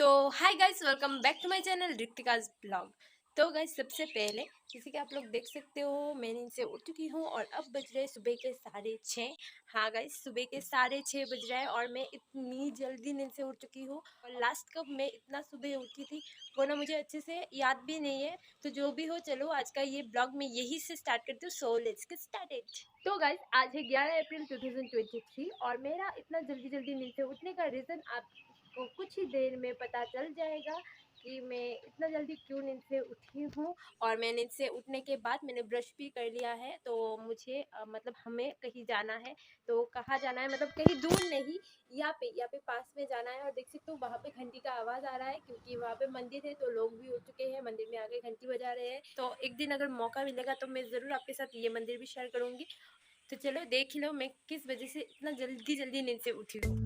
तो hi guys, welcome back to my channel Ritika's blog. तो guys, सबसे पहले जैसे कि आप लोग देख सकते हो, मैं नींद से उठ चुकी हूँ और अब बज रहे सुबह के 6:30। हाँ गाइस, सुबह के 6:30 बज रहा है और मैं इतनी जल्दी नींद से उठ चुकी हूँ। और लास्ट कब मैं इतना सुबह उठी थी वो ना मुझे अच्छे से याद भी नहीं है। तो जो भी हो, चलो आज का ये ब्लॉग मैं यही से स्टार्ट करती हूँ। So let's get started. तो गाइस, आज है 11 अप्रैल 2023 और मेरा इतना जल्दी जल्दी नींद से उठने का रीज़न आपको कुछ ही देर में पता चल जाएगा कि मैं इतना जल्दी क्यों नींद से उठी हूँ। और मैं नींद से उठने के बाद मैंने ब्रश भी कर लिया है। तो मुझे मतलब हमें कहीं जाना है। तो कहाँ जाना है, मतलब कहीं दूर नहीं, यहाँ पे पास में जाना है। और देख सकते हो वहाँ पे घंटी का आवाज़ आ रहा है क्योंकि वहाँ पे मंदिर है, तो लोग भी उठ चुके हैं, मंदिर में आके घंटी बजा रहे हैं। तो एक दिन अगर मौका मिलेगा तो मैं ज़रूर आपके साथ ये मंदिर भी शेयर करूँगी। तो चलो देख लो मैं किस वजह से इतना जल्दी जल्दी नींद से उठी हूँ।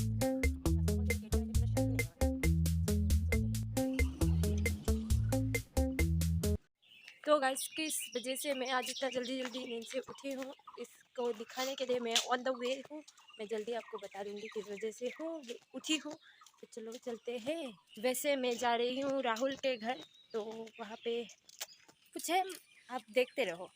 तो गाइस, किस वजह से मैं आज इतना जल्दी जल्दी नींद से उठी हूँ, इसको दिखाने के लिए मैं ऑन द वे हूँ। मैं जल्दी आपको बता दूँगी किस वजह से उठी हूँ। तो चलो चलते हैं। वैसे मैं जा रही हूँ राहुल के घर, तो वहाँ पे कुछ है, आप देखते रहो।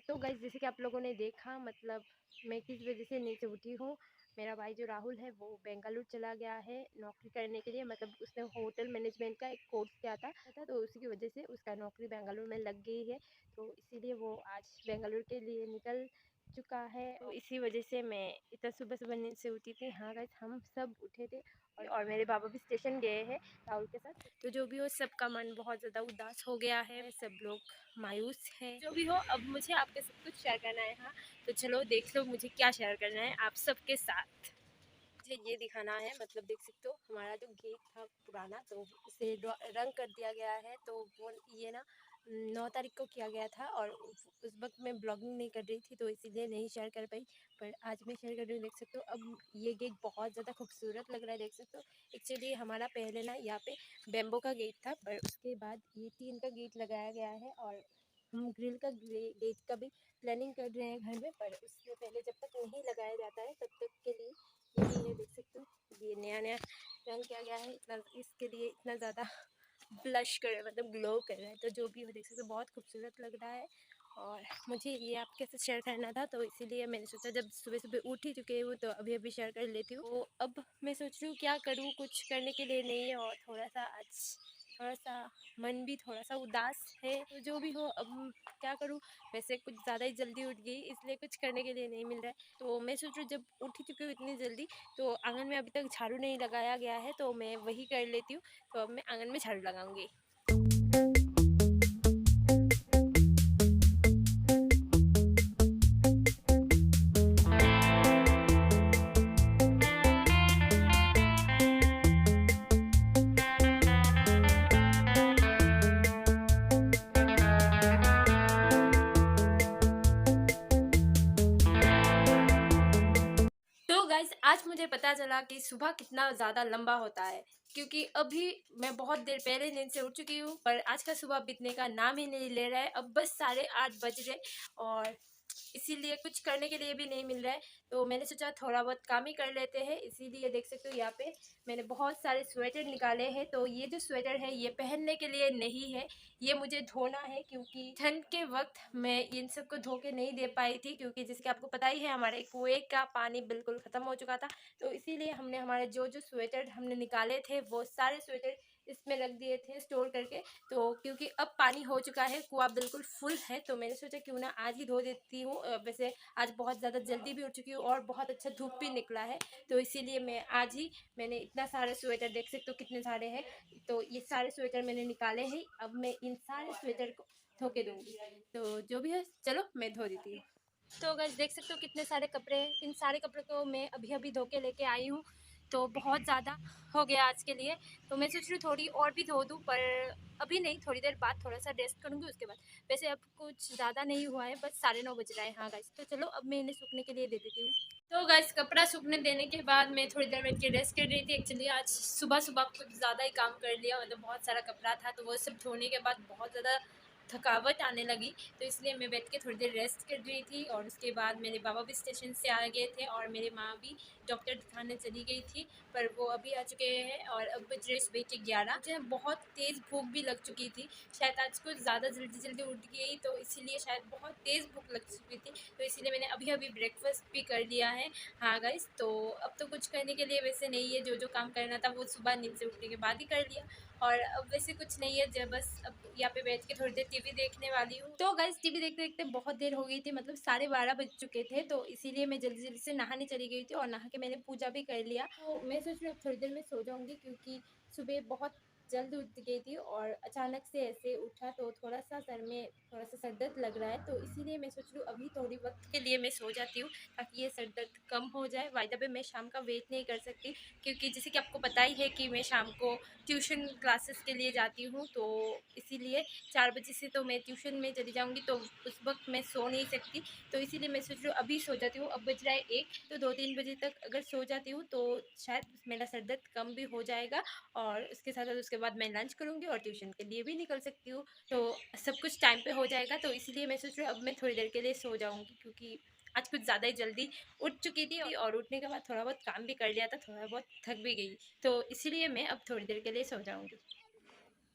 तो गाइस, जैसे कि आप लोगों ने देखा, मतलब मैं किस वजह से नीचे उठी हूँ। मेरा भाई जो राहुल है वो बेंगलुरु चला गया है नौकरी करने के लिए। मतलब उसने होटल मैनेजमेंट का एक कोर्स किया था, तो उसी की वजह से उसका नौकरी बेंगलुरु में लग गई है। तो इसीलिए वो आज बेंगलुरु के लिए निकल चुका है। तो इसी वजह से मैं इतना सुबह सुबह नींद से उठी थी। हाँ गाइस, हम सब उठे थे और मेरे बाबा भी स्टेशन गए हैं राहुल के साथ। तो जो भी हो, सबका मन बहुत ज़्यादा उदास हो गया है, सब लोग मायूस है। जो भी हो, अब मुझे आपके सब कुछ शेयर करना है। हाँ, तो चलो देख लो मुझे क्या शेयर करना है आप सबके साथ। मुझे ये दिखाना है, मतलब देख सकते हो हमारा जो गेट था पुराना, तो उसे रंग कर दिया गया है। तो वो ये ना 9 तारीख को किया गया था और उस वक्त मैं ब्लॉगिंग नहीं कर रही थी, तो इसीलिए नहीं शेयर कर पाई। पर आज मैं शेयर कर रही हूँ। देख सकते हो अब ये गेट बहुत ज़्यादा खूबसूरत लग रहा है। देख सकते हो, एक्चुअली हमारा पहले ना यहाँ पे बेम्बो का गेट था, पर उसके बाद ये टीन का गेट लगाया गया है। और हम ग्रिल का गेट का भी प्लानिंग कर रहे हैं घर में, पर उससे पहले जब तक नहीं लगाया जाता है तब तक के लिए यही है। देख सकते हो ये नया नया रंग किया गया है, इतना इसके लिए इतना ज़्यादा ब्लश कर रहा है, मतलब ग्लो कर रहा है। तो जो भी हो, देख सकते हो बहुत खूबसूरत लग रहा है। और मुझे ये आपके साथ शेयर करना था, तो इसीलिए मैंने सोचा जब सुबह सुबह उठ ही चुके हूँ तो अभी अभी शेयर कर लेती हूँ। तो अब मैं सोच रही हूँ क्या करूँ, कुछ करने के लिए नहीं है और थोड़ा सा मन भी थोड़ा सा उदास है। तो जो भी हो, अब क्या करूँ। वैसे कुछ ज़्यादा ही जल्दी उठ गई, इसलिए कुछ करने के लिए नहीं मिल रहा है। तो मैं सोच रही हूँ जब उठ ही चुकी हूँ इतनी जल्दी, तो आंगन में अभी तक झाड़ू नहीं लगाया गया है, तो मैं वही कर लेती हूँ। तो अब मैं आंगन में झाड़ू लगाऊंगी। तो गाइज, आज मुझे पता चला कि सुबह कितना ज़्यादा लंबा होता है, क्योंकि अभी मैं बहुत देर पहले नींद से उठ चुकी हूँ, पर आज का सुबह बीतने का नाम ही नहीं ले रहा है। अब बस 8:30 बज रहे और इसीलिए कुछ करने के लिए भी नहीं मिल रहा है। तो मैंने सोचा थोड़ा बहुत काम ही कर लेते हैं। इसीलिए देख सकते हो यहाँ पे मैंने बहुत सारे स्वेटर निकाले हैं। तो ये जो स्वेटर है ये पहनने के लिए नहीं है, ये मुझे धोना है, क्योंकि ठंड के वक्त मैं इन सब को धो के नहीं दे पाई थी, क्योंकि जैसे कि आपको पता ही है हमारे कुएं का पानी बिल्कुल ख़त्म हो चुका था। तो इसीलिए हमने हमारे जो जो स्वेटर हमने निकाले थे वो सारे स्वेटर इसमें रख दिए थे स्टोर करके। तो क्योंकि अब पानी हो चुका है, कुआं बिल्कुल फुल है, तो मैंने सोचा क्यों ना आज ही धो देती हूँ। वैसे आज बहुत ज़्यादा जल्दी भी उठ चुकी हूँ और बहुत अच्छा धूप भी निकला है, तो इसीलिए मैं आज ही मैंने इतना सारे स्वेटर, देख सकते हो कितने सारे हैं। तो ये सारे स्वेटर मैंने निकाले हैं। अब मैं इन सारे स्वेटर को धो के दूँगी। तो जो भी है, चलो मैं धो देती हूँ। तो गाइस, देख सकते हो कितने सारे कपड़े हैं। इन सारे कपड़ों को मैं अभी अभी धो के लेके आई हूँ। तो बहुत ज़्यादा हो गया आज के लिए। तो मैं सोच रही हूँ थोड़ी और भी धो दूँ, पर अभी नहीं, थोड़ी देर बाद थोड़ा सा रेस्ट करूँगी उसके बाद। वैसे अब कुछ ज़्यादा नहीं हुआ है, बस 9:30 बज रहा है। हाँ गाइस, तो चलो अब मैं इन्हें सूखने के लिए दे देती हूँ। तो गाइस कपड़ा सूखने देने के बाद मैं थोड़ी देर बैठ के रेस्ट कर रही थी। एक्चुअली आज सुबह सुबह कुछ ज़्यादा ही काम कर लिया, मतलब बहुत सारा कपड़ा था, तो वो सब धोने के बाद बहुत ज़्यादा थकावट आने लगी। तो इसलिए मैं बैठ के थोड़ी देर रेस्ट कर रही थी, और उसके बाद मेरे बाबा भी स्टेशन से आ गए थे और मेरी माँ भी डॉक्टर दिखाने चली गई थी, पर वो अभी आ चुके हैं। और अब बज रहे सुबह के 11। मुझे बहुत तेज़ भूख भी लग चुकी थी, शायद आज कुछ ज़्यादा जल्दी जल्दी उठ गई, तो इसीलिए शायद बहुत तेज़ भूख लग चुकी थी, तो इसीलिए मैंने अभी अभी ब्रेकफास्ट भी कर लिया है। हाँ गाइस, तो अब तो कुछ करने के लिए वैसे नहीं है, जो जो काम करना था वो सुबह नींद से उठने के बाद ही कर लिया, और अब वैसे कुछ नहीं है, जब बस अब यहाँ पे बैठ के थोड़ी देर टीवी देखने वाली हूँ। तो गाइस टीवी देखते देखते बहुत देर हो गई थी, मतलब 12:30 बज चुके थे, तो इसीलिए मैं जल्दी जल्दी से नहाने चली गई थी, और नहा के मैंने पूजा भी कर लिया। तो मैं सोच रही हूँ अब थोड़ी देर में सो जाऊंगी, क्योंकि सुबह बहुत जल्द उठ गई थी और अचानक से ऐसे उठा, तो थोड़ा सा सर में थोड़ा सा सर दर्द लग रहा है, तो इसीलिए मैं सोच रही हूँ अभी थोड़ी वक्त के लिए मैं सो जाती हूँ, ताकि ये सर दर्द कम हो जाए। वायदा पे मैं शाम का वेट नहीं कर सकती, क्योंकि जैसे कि आपको पता ही है कि मैं शाम को ट्यूशन क्लासेस के लिए जाती हूँ, तो इसीलिए 4 बजे से तो मैं ट्यूशन में चली जाऊँगी, तो उस वक्त मैं सो नहीं सकती, तो इसीलिए मैं सोच रही हूँ अभी सो जाती हूँ। अब बज रहा है 1, तो 2-3 बजे तक अगर सो जाती हूँ तो शायद मेरा सर दर्द कम भी हो जाएगा, और उसके साथ साथ उसके बाद मैं लंच करूँगी और ट्यूशन के लिए भी निकल सकती हूँ, तो सब कुछ टाइम पे हो जाएगा। तो इसीलिए मैं सोच रही हूँ अब मैं थोड़ी देर के लिए सो जाऊँगी, क्योंकि आज कुछ ज़्यादा ही जल्दी उठ चुकी थी, और उठने के बाद थोड़ा बहुत काम भी कर लिया था, थोड़ा बहुत थक भी गई, तो इसीलिए मैं अब थोड़ी देर के लिए सो जाऊँगी।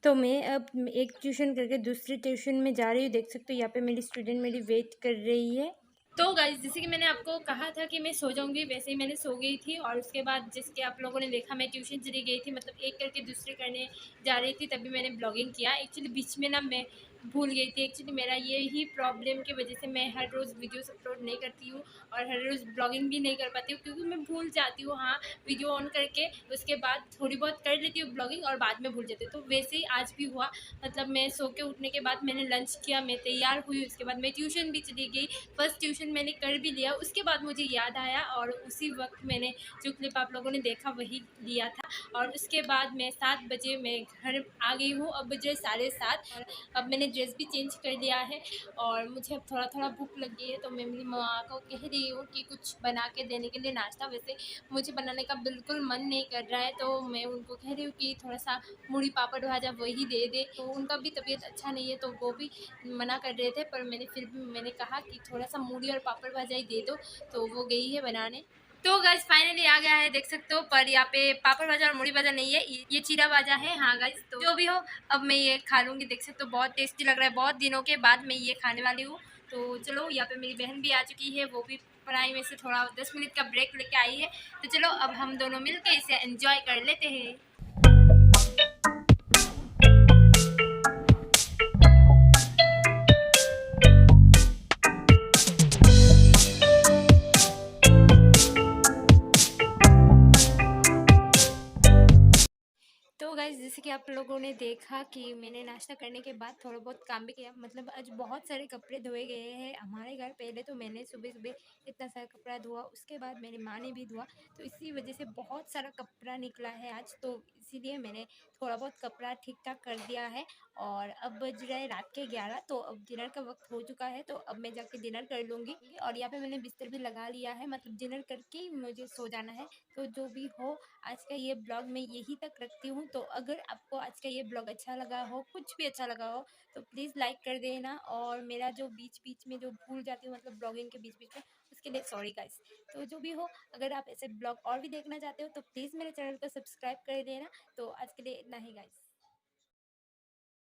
तो मैं अब एक ट्यूशन करके दूसरी ट्यूशन में जा रही हूँ। देख सकते हो यहाँ पे मेरी स्टूडेंट मेरी वेट कर रही है। तो गाइस जैसे कि मैंने आपको कहा था कि मैं सो जाऊंगी, वैसे ही मैंने सो गई थी, और उसके बाद जिसके आप लोगों ने देखा मैं ट्यूशन चली गई थी, मतलब एक करके दूसरे करने जा रही थी, तभी मैंने ब्लॉगिंग किया। एक्चुअली बीच में ना मैं भूल गई थी। एक्चुअली मेरा ये ही प्रॉब्लम की वजह से मैं हर रोज़ वीडियोस अपलोड नहीं करती हूँ, और हर रोज़ ब्लॉगिंग भी नहीं कर पाती हूँ, क्योंकि मैं भूल जाती हूँ। हाँ, वीडियो ऑन करके उसके बाद थोड़ी बहुत कर लेती हूँ ब्लॉगिंग, और बाद में भूल जाती हूँ। तो वैसे ही आज भी हुआ, मतलब मैं सो के उठने के बाद मैंने लंच किया, मैं तैयार हुई, उसके बाद मैं ट्यूशन भी चली गई। फर्स्ट ट्यूशन मैंने कर भी लिया, उसके बाद मुझे याद आया, और उसी वक्त मैंने जो क्लिप आप लोगों ने देखा वही लिया था, और उसके बाद मैं 7 बजे मैं घर आ गई हूँ। अब बजे 7:30, और अब मैंने ड्रेस भी चेंज कर लिया है, और मुझे अब थोड़ा थोड़ा भूख लगी है, तो मैं मेरी माँ को कह रही हूँ कि कुछ बना के देने के लिए नाश्ता। वैसे मुझे बनाने का बिल्कुल मन नहीं कर रहा है, तो मैं उनको कह रही हूँ कि थोड़ा सा मूढ़ी पापड़ भाजा वही दे दे, तो उनका भी तबीयत अच्छा नहीं है, तो वो भी मना कर रहे थे, पर मैंने फिर भी मैंने कहा कि थोड़ा सा मूढ़ी और पापड़ भाजा ही दे दो, तो वो गई है बनाने। तो गाइस फाइनली आ गया है, देख सकते हो, पर यहाँ पे पापड़ भाजा और मूढ़ी भाजा नहीं है, ये चीरा भाजा है। हाँ गाइस, तो जो भी हो अब मैं ये खा लूँगी। देख सकते हो बहुत टेस्टी लग रहा है, बहुत दिनों के बाद मैं ये खाने वाली हूँ। तो चलो, यहाँ पे मेरी बहन भी आ चुकी है, वो भी पढ़ाई में से थोड़ा 10 मिनट का ब्रेक लेके आई है, तो चलो अब हम दोनों मिलकर इसे एंजॉय कर लेते हैं। तो गाइज़ जैसे कि आप लोगों ने देखा कि मैंने नाश्ता करने के बाद थोड़ा बहुत काम भी किया, मतलब आज बहुत सारे कपड़े धोए गए हैं हमारे घर। पहले तो मैंने सुबह सुबह इतना सारा कपड़ा धोआ, उसके बाद मेरी माँ ने भी धोआ, तो इसी वजह से बहुत सारा कपड़ा निकला है आज, तो इसीलिए मैंने थोड़ा बहुत कपड़ा ठीक ठाक कर दिया है। और अब बज रहा है रात के 11, तो अब डिनर का वक्त हो चुका है, तो अब मैं जाके डिनर कर लूँगी, और यहाँ पे मैंने बिस्तर भी लगा लिया है, मतलब डिनर करके ही मुझे सो जाना है। तो जो भी हो, आज का ये ब्लॉग मैं यहीं तक रखती हूँ। तो अगर आपको आज का ये ब्लॉग अच्छा लगा हो, कुछ भी अच्छा लगा हो, तो प्लीज़ लाइक कर देना, और मेरा जो बीच बीच में जो भूल जाती हूँ, मतलब ब्लॉगिंग के बीच बीच में, उसके लिए सॉरी गाइस। तो जो भी हो, अगर आप ऐसे ब्लॉग और भी देखना चाहते हो तो प्लीज़ मेरे चैनल को सब्सक्राइब कर देना। तो आज के लिए इतना ही गाइस।